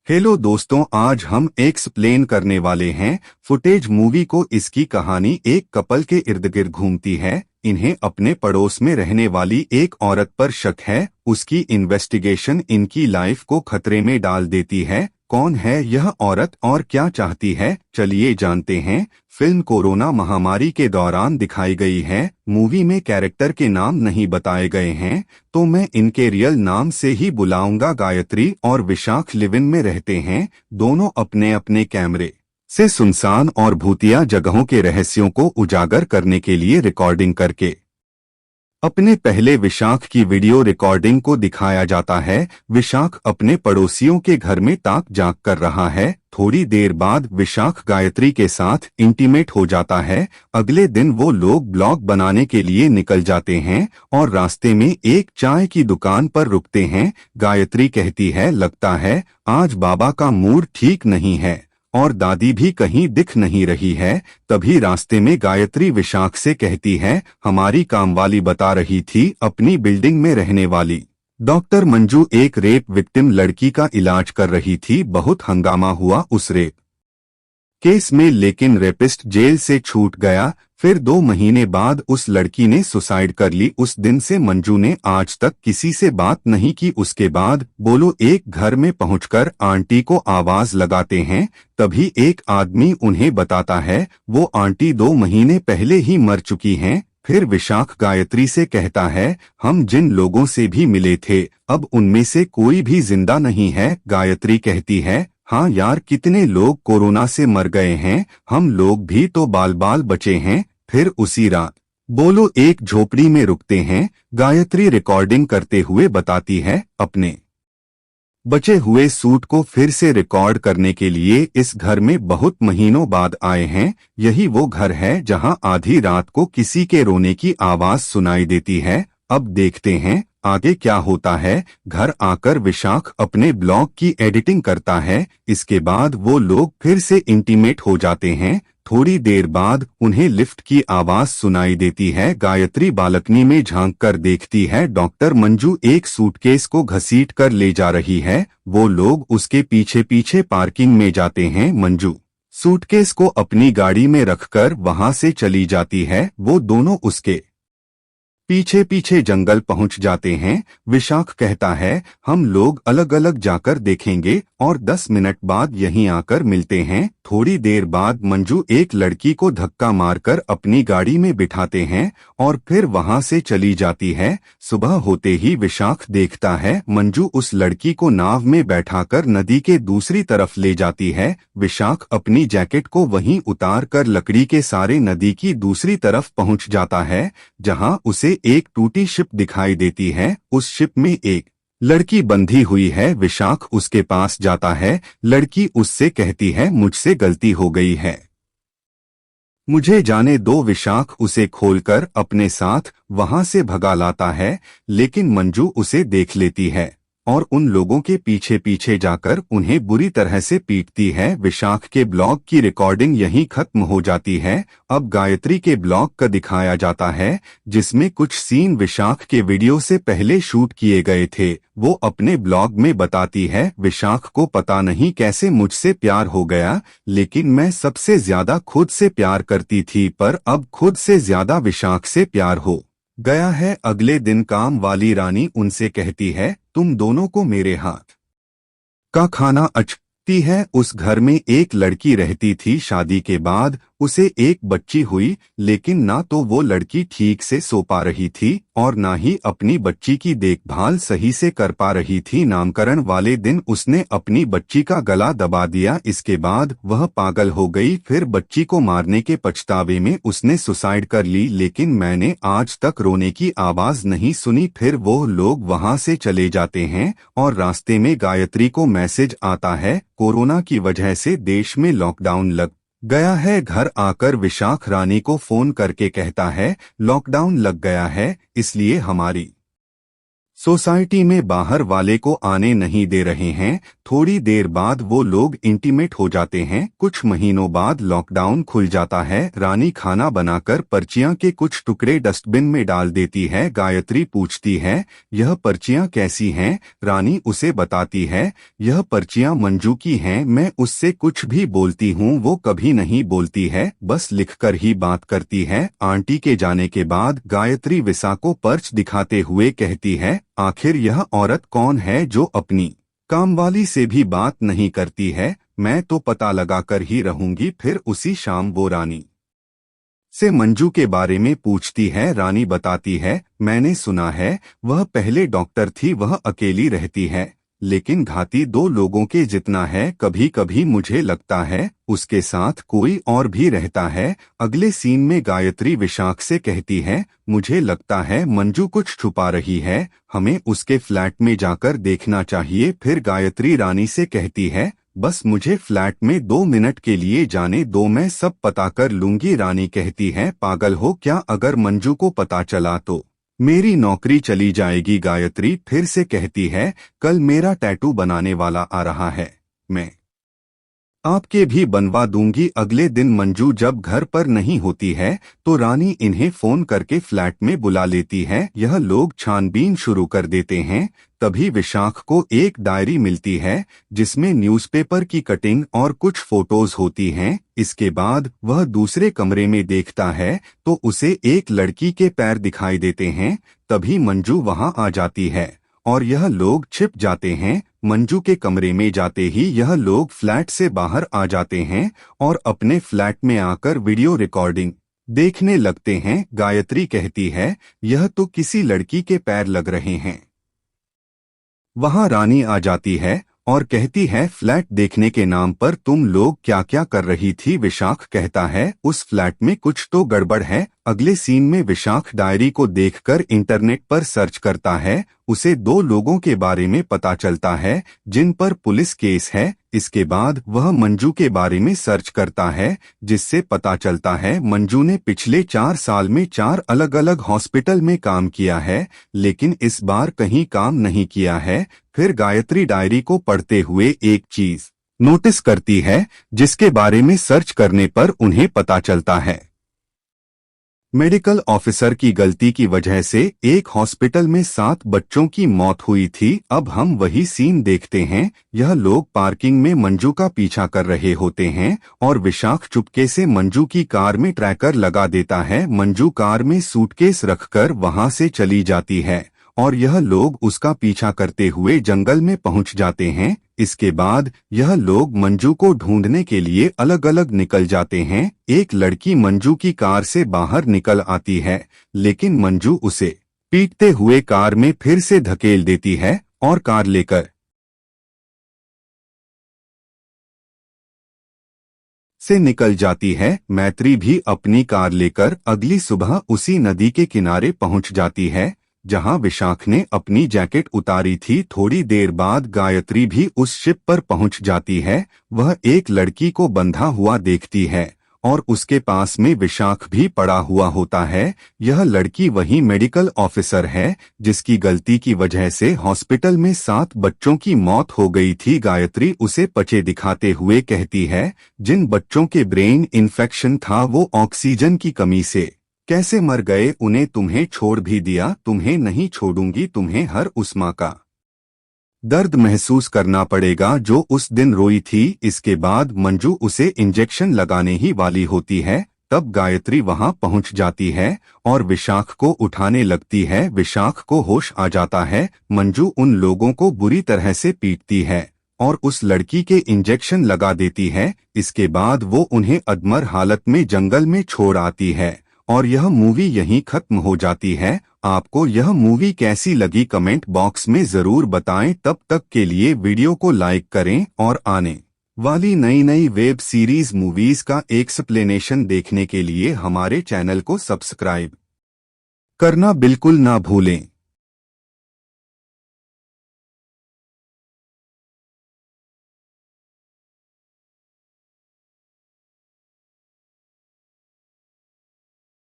Hello दोस्तों, आज हम एक्सप्लेन करने वाले हैं फुटेज मूवी को। इसकी कहानी एक कपल के इर्द गिर्द घूमती है। इन्हें अपने पड़ोस में रहने वाली एक औरत पर शक है। उसकी इन्वेस्टिगेशन इनकी लाइफ को खतरे में डाल देती है। कौन है यह औरत और क्या चाहती है, चलिए जानते हैं। फिल्म कोरोना महामारी के दौरान दिखाई गई है। मूवी में कैरेक्टर के नाम नहीं बताए गए हैं, तो मैं इनके रियल नाम से ही बुलाऊंगा। गायत्री और विशाख लिव इन में रहते हैं। दोनों अपने अपने कैमरे से सुनसान और भूतिया जगहों के रहस्यों को उजागर करने के लिए रिकॉर्डिंग करके अपने पहले विशाख की वीडियो रिकॉर्डिंग को दिखाया जाता है। विशाख अपने पड़ोसियों के घर में ताक झांक कर रहा है। थोड़ी देर बाद विशाख गायत्री के साथ इंटीमेट हो जाता है। अगले दिन वो लोग ब्लॉग बनाने के लिए निकल जाते हैं और रास्ते में एक चाय की दुकान पर रुकते हैं। गायत्री कहती है, लगता है आज बाबा का मूड ठीक नहीं है और दादी भी कहीं दिख नहीं रही है। तभी रास्ते में गायत्री विशाख से कहती है, हमारी कामवाली बता रही थी अपनी बिल्डिंग में रहने वाली डॉक्टर मंजू एक रेप विक्टिम लड़की का इलाज कर रही थी। बहुत हंगामा हुआ उस रेप केस में, लेकिन रेपिस्ट जेल से छूट गया। फिर 2 महीने बाद उस लड़की ने सुसाइड कर ली। उस दिन से मंजू ने आज तक किसी से बात नहीं की। उसके बाद बोलो एक घर में पहुंचकर आंटी को आवाज लगाते हैं। तभी एक आदमी उन्हें बताता है वो आंटी 2 महीने पहले ही मर चुकी हैं। फिर विशाख गायत्री से कहता है, हम जिन लोगों से भी मिले थे अब उनमें से कोई भी जिंदा नहीं है। गायत्री कहती है, हाँ यार, कितने लोग कोरोना से मर गए हैं, हम लोग भी तो बाल बाल बचे हैं। फिर उसी रात बोलो एक झोपड़ी में रुकते हैं। गायत्री रिकॉर्डिंग करते हुए बताती है, अपने बचे हुए सूट को फिर से रिकॉर्ड करने के लिए इस घर में बहुत महीनों बाद आए हैं। यही वो घर है जहां आधी रात को किसी के रोने की आवाज सुनाई देती है। अब देखते हैं आगे क्या होता है। घर आकर विशाख अपने ब्लॉग की एडिटिंग करता है। इसके बाद वो लोग फिर से इंटीमेट हो जाते हैं। थोड़ी देर बाद उन्हें लिफ्ट की आवाज सुनाई देती है। गायत्री बालकनी में झांककर देखती है डॉक्टर मंजू एक सूटकेस को घसीट कर ले जा रही है। वो लोग उसके पीछे पीछे पार्किंग में जाते हैं। मंजू सूटकेस को अपनी गाड़ी में रखकर वहां से चली जाती है। वो दोनों उसके पीछे पीछे जंगल पहुंच जाते हैं। विशाख कहता है, हम लोग अलग अलग जाकर देखेंगे और 10 मिनट बाद यहीं आकर मिलते हैं। थोड़ी देर बाद मंजू एक लड़की को धक्का मारकर अपनी गाड़ी में बिठाते हैं और फिर वहां से चली जाती है। सुबह होते ही विशाख देखता है मंजू उस लड़की को नाव में बैठाकर नदी के दूसरी तरफ ले जाती है। विशाख अपनी जैकेट को वहीं उतार कर लकड़ी के सहारे नदी की दूसरी तरफ पहुंच जाता है, जहां उसे एक टूटी शिप दिखाई देती है। उस शिप में एक लड़की बंधी हुई है। विशाख उसके पास जाता है। लड़की उससे कहती है, मुझसे गलती हो गई है, मुझे जाने दो। विशाख उसे खोलकर अपने साथ वहां से भगा लाता है, लेकिन मंजू उसे देख लेती है और उन लोगों के पीछे पीछे जाकर उन्हें बुरी तरह से पीटती है। विशाख के ब्लॉग की रिकॉर्डिंग यहीं खत्म हो जाती है। अब गायत्री के ब्लॉग का दिखाया जाता है, जिसमें कुछ सीन विशाख के वीडियो से पहले शूट किए गए थे। वो अपने ब्लॉग में बताती है, विशाख को पता नहीं कैसे मुझसे प्यार हो गया, लेकिन मैं सबसे ज्यादा खुद से प्यार करती थी, पर अब खुद से ज्यादा विशाख से प्यार हो गया है। अगले दिन काम वाली रानी उनसे कहती है, तुम दोनों को मेरे हाथ का खाना अच्छी है। उस घर में एक लड़की रहती थी। शादी के बाद उसे एक बच्ची हुई, लेकिन ना तो वो लड़की ठीक से सो पा रही थी और ना ही अपनी बच्ची की देखभाल सही से कर पा रही थी। नामकरण वाले दिन उसने अपनी बच्ची का गला दबा दिया। इसके बाद वह पागल हो गई। फिर बच्ची को मारने के पछतावे में उसने सुसाइड कर ली, लेकिन मैंने आज तक रोने की आवाज नहीं सुनी। फिर वो लोग वहां से चले जाते हैं और रास्ते में गायत्री को मैसेज आता है, कोरोना की वजह से देश में लॉकडाउन लग गया है। घर आकर विशाख रानी को फोन करके कहता है, लॉकडाउन लग गया है, इसलिए हमारी सोसाइटी में बाहर वाले को आने नहीं दे रहे हैं। थोड़ी देर बाद वो लोग इंटीमेट हो जाते हैं। कुछ महीनों बाद लॉकडाउन खुल जाता है। रानी खाना बनाकर पर्चियां के कुछ टुकड़े डस्टबिन में डाल देती है। गायत्री पूछती है, यह पर्चियां कैसी हैं? रानी उसे बताती है, यह पर्चियां मंजू की हैं। मैं उससे कुछ भी बोलती हूँ वो कभी नहीं बोलती है, बस लिखकर ही बात करती है। आंटी के जाने के बाद गायत्री विसा को पर्च दिखाते हुए कहती है, आखिर यह औरत कौन है जो अपनी कामवाली से भी बात नहीं करती है? मैं तो पता लगाकर ही रहूंगी। फिर उसी शाम वो रानी से मंजू के बारे में पूछती है। रानी बताती है, मैंने सुना है वह पहले डॉक्टर थी, वह अकेली रहती है, लेकिन घाती 2 लोगों के जितना है। कभी कभी मुझे लगता है उसके साथ कोई और भी रहता है। अगले सीन में गायत्री विशाख से कहती है, मुझे लगता है मंजू कुछ छुपा रही है, हमें उसके फ्लैट में जाकर देखना चाहिए। फिर गायत्री रानी से कहती है, बस मुझे फ्लैट में 2 मिनट के लिए जाने दो, मैं सब पता कर लूंगी। रानी कहती है, पागल हो क्या? अगर मंजू को पता चला तो मेरी नौकरी चली जाएगी। गायत्री फिर से कहती है, कल मेरा टैटू बनाने वाला आ रहा है, मैं आपके भी बनवा दूंगी। अगले दिन मंजू जब घर पर नहीं होती है तो रानी इन्हें फोन करके फ्लैट में बुला लेती है। यह लोग छानबीन शुरू कर देते हैं। तभी विशाख को एक डायरी मिलती है जिसमें न्यूज़पेपर की कटिंग और कुछ फोटोज होती हैं। इसके बाद वह दूसरे कमरे में देखता है तो उसे एक लड़की के पैर दिखाई देते हैं। तभी मंजू वहां आ जाती है और यह लोग छिप जाते हैं। मंजू के कमरे में जाते ही यह लोग फ्लैट से बाहर आ जाते हैं और अपने फ्लैट में आकर वीडियो रिकॉर्डिंग देखने लगते हैं। गायत्री कहती है, यह तो किसी लड़की के पैर लग रहे हैं। वहां रानी आ जाती है और कहती है, फ्लैट देखने के नाम पर तुम लोग क्या क्या कर रही थी? विशाख कहता है, उस फ्लैट में कुछ तो गड़बड़ है। अगले सीन में विशाख डायरी को देखकर इंटरनेट पर सर्च करता है। उसे 2 लोगों के बारे में पता चलता है जिन पर पुलिस केस है। इसके बाद वह मंजू के बारे में सर्च करता है जिससे पता चलता है मंजू ने पिछले 4 साल में 4 अलग अलग हॉस्पिटल में काम किया है, लेकिन इस बार कहीं काम नहीं किया है। फिर गायत्री डायरी को पढ़ते हुए एक चीज नोटिस करती है जिसके बारे में सर्च करने पर उन्हें पता चलता है मेडिकल ऑफिसर की गलती की वजह से एक हॉस्पिटल में 7 बच्चों की मौत हुई थी। अब हम वही सीन देखते हैं। यह लोग पार्किंग में मंजू का पीछा कर रहे होते हैं और विशाख चुपके से मंजू की कार में ट्रैकर लगा देता है। मंजू कार में सूटकेस रखकर वहां से चली जाती है और यह लोग उसका पीछा करते हुए जंगल में पहुंच जाते हैं। इसके बाद यह लोग मंजू को ढूंढने के लिए अलग अलग निकल जाते हैं। एक लड़की मंजू की कार से बाहर निकल आती है, लेकिन मंजू उसे पीटते हुए कार में फिर से धकेल देती है और कार लेकर से निकल जाती है। मैत्री भी अपनी कार लेकर अगली सुबह उसी नदी के किनारे पहुंच जाती है जहां विशाख ने अपनी जैकेट उतारी थी। थोड़ी देर बाद गायत्री भी उस शिप पर पहुंच जाती है। वह एक लड़की को बंधा हुआ देखती है और उसके पास में विशाख भी पड़ा हुआ होता है। यह लड़की वही मेडिकल ऑफिसर है जिसकी गलती की वजह से हॉस्पिटल में 7 बच्चों की मौत हो गई थी। गायत्री उसे पर्चे दिखाते हुए कहती है, जिन बच्चों के ब्रेन इन्फेक्शन था वो ऑक्सीजन की कमी से कैसे मर गए, उन्हें तुम्हें छोड़ भी दिया, तुम्हें नहीं छोड़ूंगी, तुम्हें हर उस माँ का दर्द महसूस करना पड़ेगा जो उस दिन रोई थी। इसके बाद मंजू उसे इंजेक्शन लगाने ही वाली होती है। तब गायत्री वहां पहुंच जाती है और विशाख को उठाने लगती है। विशाख को होश आ जाता है। मंजू उन लोगों को बुरी तरह से पीटती है और उस लड़की के इंजेक्शन लगा देती है। इसके बाद वो उन्हें अधमर हालत में जंगल में छोड़ आती है और यह मूवी यहीं खत्म हो जाती है। आपको यह मूवी कैसी लगी कमेंट बॉक्स में जरूर बताएं। तब तक के लिए वीडियो को लाइक करें और आने वाली नई नई वेब सीरीज मूवीज का एक्सप्लेनेशन देखने के लिए हमारे चैनल को सब्सक्राइब करना बिल्कुल ना भूलें।